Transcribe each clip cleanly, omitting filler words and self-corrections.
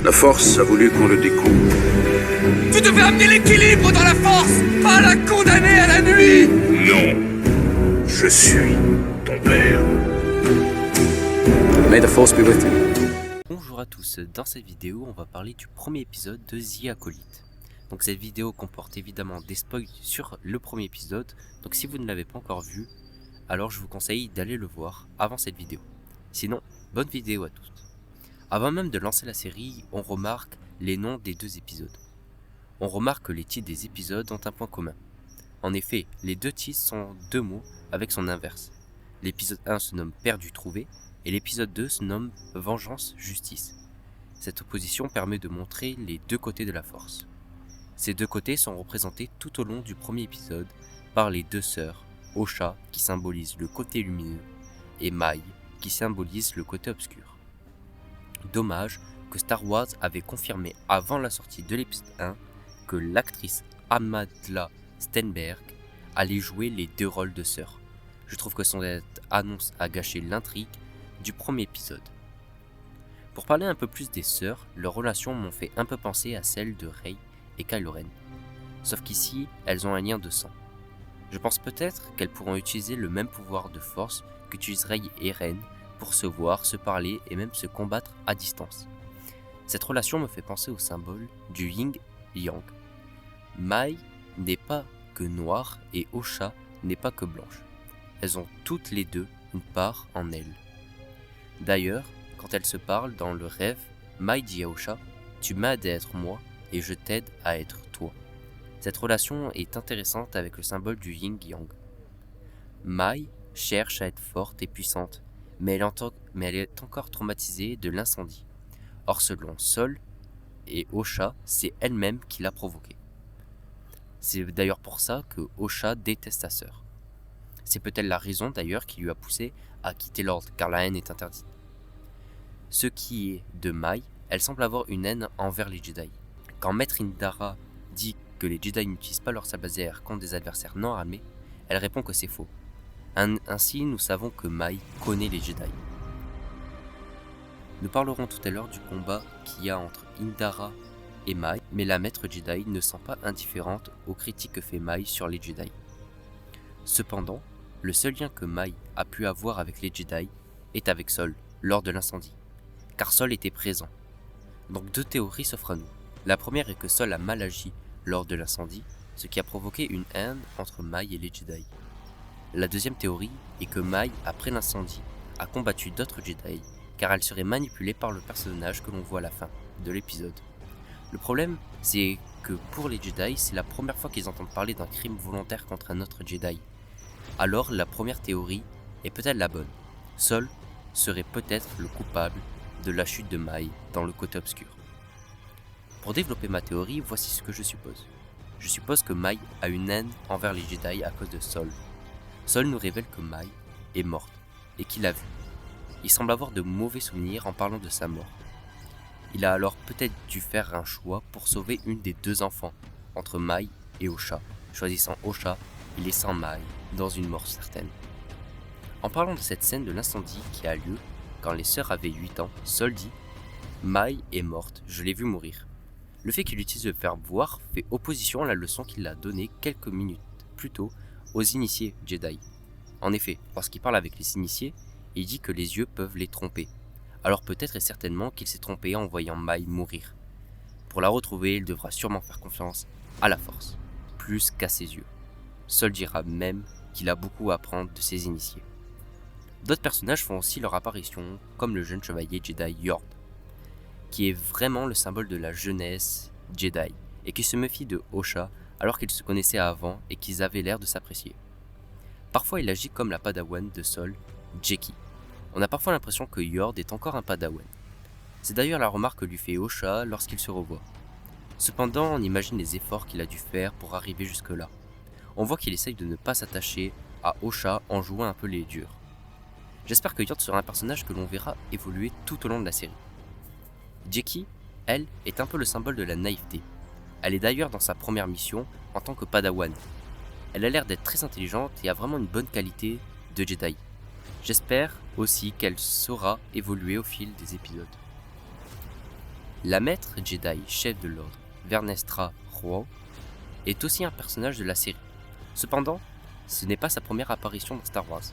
La Force a voulu qu'on le découvre. Tu devais amener l'équilibre dans la Force, pas la condamner à la nuit. Non. Je suis ton père. May the Force be with you. Bonjour à tous, dans cette vidéo on va parler du premier épisode de The Acolyte. Donc cette vidéo comporte évidemment des spoils sur le premier épisode, donc si vous ne l'avez pas encore vu, alors je vous conseille d'aller le voir avant cette vidéo. Sinon, bonne vidéo à tous. Avant même de lancer la série, on remarque les noms des deux épisodes. On remarque que les titres des épisodes ont un point commun. En effet, les deux titres sont deux mots avec son inverse. L'épisode 1 se nomme Perdu trouvé et l'épisode 2 se nomme Vengeance Justice. Cette opposition permet de montrer les deux côtés de la force. Ces deux côtés sont représentés tout au long du premier épisode par les deux sœurs, Osha qui symbolise le côté lumineux et Mai qui symbolise le côté obscur. Dommage que Star Wars avait confirmé avant la sortie de l'épisode 1 que l'actrice Amandla Stenberg allait jouer les deux rôles de sœur. Je trouve que son annonce a gâché l'intrigue du premier épisode. Pour parler un peu plus des sœurs, leurs relations m'ont fait un peu penser à celles de Rey et Kylo Ren. Sauf qu'ici, elles ont un lien de sang. Je pense peut-être qu'elles pourront utiliser le même pouvoir de force qu'utilisent Rey et Ren pour se voir, se parler et même se combattre à distance. Cette relation me fait penser au symbole du yin-yang. Mai n'est pas que noire et Osha n'est pas que blanche. Elles ont toutes les deux une part en elles. D'ailleurs, quand elles se parlent dans le rêve, Mai dit à Osha « Tu m'aides à être moi et je t'aide à être toi ». Cette relation est intéressante avec le symbole du yin-yang. Mai cherche à être forte et puissante, mais elle est encore traumatisée de l'incendie. Or selon Sol et Osha, c'est elle-même qui l'a provoqué. C'est d'ailleurs pour ça que Osha déteste sa sœur. C'est peut-être la raison d'ailleurs qui lui a poussé à quitter l'ordre, car la haine est interdite. Ce qui est de Mai, elle semble avoir une haine envers les Jedi. Quand Maître Indara dit que les Jedi n'utilisent pas leur sabre laser contre des adversaires non armés, elle répond que c'est faux. Ainsi, nous savons que Mai connaît les Jedi. Nous parlerons tout à l'heure du combat qu'il y a entre Indara et Mai, mais la Maître Jedi ne sent pas indifférente aux critiques que fait Mai sur les Jedi. Cependant, le seul lien que Mai a pu avoir avec les Jedi est avec Sol, lors de l'incendie, car Sol était présent. Donc deux théories s'offrent à nous. La première est que Sol a mal agi lors de l'incendie, ce qui a provoqué une haine entre Mai et les Jedi. La deuxième théorie est que Mai, après l'incendie, a combattu d'autres Jedi, car elle serait manipulée par le personnage que l'on voit à la fin de l'épisode. Le problème, c'est que pour les Jedi, c'est la première fois qu'ils entendent parler d'un crime volontaire contre un autre Jedi. Alors la première théorie est peut-être la bonne. Sol serait peut-être le coupable de la chute de Mai dans le côté obscur. Pour développer ma théorie, voici ce que je suppose. Je suppose que Mai a une haine envers les Jedi à cause de Sol. Sol nous révèle que Mai est morte et qu'il l'a vue. Il semble avoir de mauvais souvenirs en parlant de sa mort. Il a alors peut-être dû faire un choix pour sauver une des deux enfants, entre Mai et Osha, choisissant Osha et laissant Mai dans une mort certaine. En parlant de cette scène de l'incendie qui a lieu quand les sœurs avaient 8 ans, Sol dit « Mai est morte, je l'ai vue mourir ». Le fait qu'il utilise le verbe voir fait opposition à la leçon qu'il a donnée quelques minutes plus tôt aux initiés Jedi. En effet, lorsqu'il parle avec les initiés, il dit que les yeux peuvent les tromper. Alors peut-être et certainement qu'il s'est trompé en voyant Mai mourir. Pour la retrouver, il devra sûrement faire confiance à la force, plus qu'à ses yeux. Sol dira même qu'il a beaucoup à apprendre de ses initiés. D'autres personnages font aussi leur apparition, comme le jeune chevalier Jedi Yord, qui est vraiment le symbole de la jeunesse Jedi, et qui se méfie de Osha alors qu'ils se connaissaient avant et qu'ils avaient l'air de s'apprécier. Parfois il agit comme la padawan de Sol, Jeki. On a parfois l'impression que Yord est encore un padawan. C'est d'ailleurs la remarque que lui fait Osha lorsqu'il se revoit. Cependant, on imagine les efforts qu'il a dû faire pour arriver jusque-là. On voit qu'il essaye de ne pas s'attacher à Osha en jouant un peu les durs. J'espère que Yord sera un personnage que l'on verra évoluer tout au long de la série. Jeki, elle, est un peu le symbole de la naïveté. Elle est d'ailleurs dans sa première mission en tant que padawan. Elle a l'air d'être très intelligente et a vraiment une bonne qualité de Jedi. J'espère aussi qu'elle saura évoluer au fil des épisodes. La maître Jedi, chef de l'ordre, Vernestra Rwoh, est aussi un personnage de la série. Cependant, ce n'est pas sa première apparition dans Star Wars.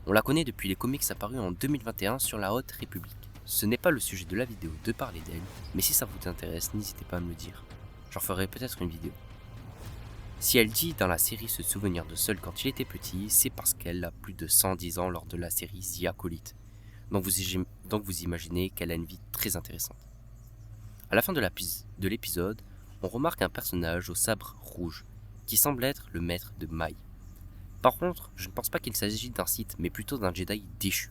On la connaît depuis les comics apparus en 2021 sur la Haute République. Ce n'est pas le sujet de la vidéo de parler d'elle, mais si ça vous intéresse, n'hésitez pas à me le dire. J'en ferai peut-être une vidéo. Si elle dit dans la série se souvenir de Sol quand il était petit, c'est parce qu'elle a plus de 110 ans lors de la série The Acolyte. Donc vous imaginez qu'elle a une vie très intéressante. À la fin de l'épisode, on remarque un personnage au sabre rouge, qui semble être le maître de Maï. Par contre, je ne pense pas qu'il s'agit d'un Sith, mais plutôt d'un Jedi déchu.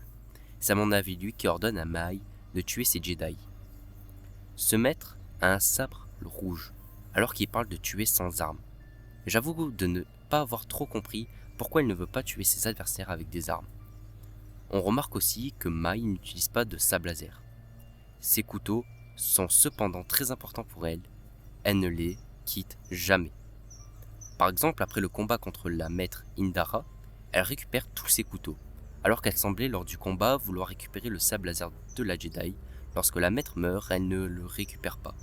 C'est à mon avis lui qui ordonne à Maï de tuer ses Jedi. Ce maître a un sabre rouge, alors qu'il parle de tuer sans armes. J'avoue de ne pas avoir trop compris pourquoi il ne veut pas tuer ses adversaires avec des armes. On remarque aussi que Maï n'utilise pas de sabre laser. Ses couteaux sont cependant très importants pour elle. Elle ne les quitte jamais. Par exemple, après le combat contre la maître Indara, elle récupère tous ses couteaux, alors qu'elle semblait lors du combat vouloir récupérer le sabre laser de la Jedi. Lorsque la maître meurt, elle ne le récupère pas.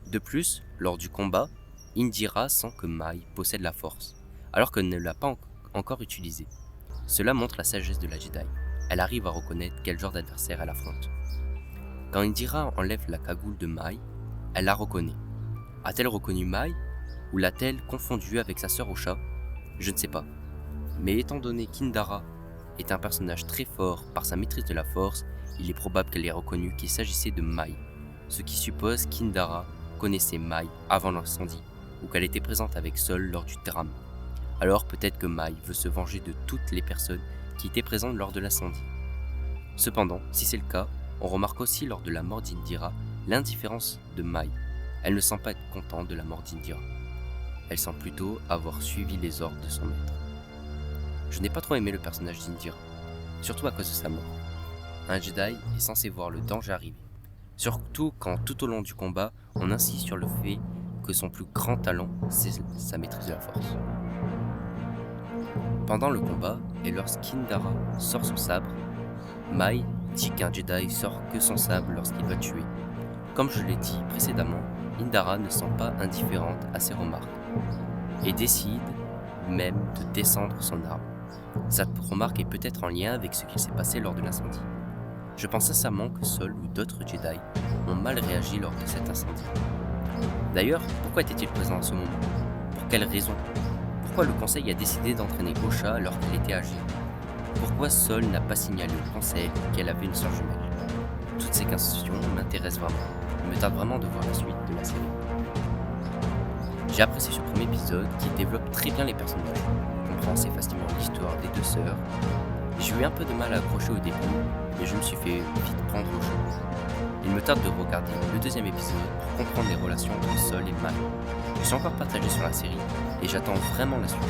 De plus, lors du combat, Indira sent que Maï possède la force, alors qu'elle ne l'a pas encore utilisée. Cela montre la sagesse de la Jedi. Elle arrive à reconnaître quel genre d'adversaire elle affronte. Quand Indira enlève la cagoule de Maï, elle la reconnaît. A-t-elle reconnu Maï ou l'a-t-elle confondue avec sa sœur au chat? Je ne sais pas. Mais étant donné qu'Indara est un personnage très fort par sa maîtrise de la force, il est probable qu'elle ait reconnu qu'il s'agissait de Maï, ce qui suppose qu'Indara connaissait Maï avant l'incendie, ou qu'elle était présente avec Sol lors du drame. Alors peut-être que Maï veut se venger de toutes les personnes qui étaient présentes lors de l'incendie. Cependant, si c'est le cas, on remarque aussi lors de la mort d'Indira l'indifférence de Maï. Elle ne semble pas être contente de la mort d'Indira. Elle semble plutôt avoir suivi les ordres de son maître. Je n'ai pas trop aimé le personnage d'Indira, surtout à cause de sa mort. Un Jedi est censé voir le danger arriver, surtout quand tout au long du combat, on insiste sur le fait que son plus grand talent, c'est sa maîtrise de la force. Pendant le combat, et lorsqu'Indara sort son sabre, Maï dit qu'un Jedi sort que son sabre lorsqu'il va tuer. Comme je l'ai dit précédemment, Indara ne semble pas indifférente à ces remarques, et décide même de descendre son arme. Cette remarque est peut-être en lien avec ce qui s'est passé lors de l'incendie. Je pense sincèrement que Sol ou d'autres Jedi ont mal réagi lors de cet incendie. D'ailleurs, pourquoi était-il présent à ce moment? Pour quelle raison? Pourquoi le conseil a décidé d'entraîner Osha alors qu'elle était âgée? Pourquoi Sol n'a pas signalé au conseil qu'elle avait une sœur jumelle? Toutes ces questions m'intéressent vraiment. Il me tarde vraiment de voir la suite de la série. J'ai apprécié ce premier épisode qui développe très bien les personnages. On comprend assez facilement l'histoire des deux sœurs. J'ai eu un peu de mal à accrocher au début, mais je me suis fait vite prendre au jeu. Il me tarde de regarder le deuxième épisode pour comprendre les relations entre Sol et Maï. Je suis encore partagé sur la série et j'attends vraiment la suite.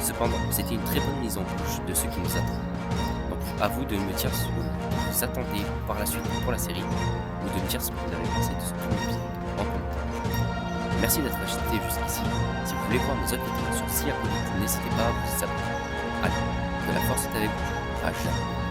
Cependant, c'était une très bonne mise en bouche de ce qui nous attend. Donc à vous de me dire ce que vous attendez par la suite pour la série ou de me dire ce que vous avez pensé de ce premier épisode en commentaire. Merci d'être resté jusqu'ici. Si vous voulez voir mes autres vidéos sur The Acolyte, n'hésitez pas à vous abonner. Allez, que la force est avec vous. À jamais.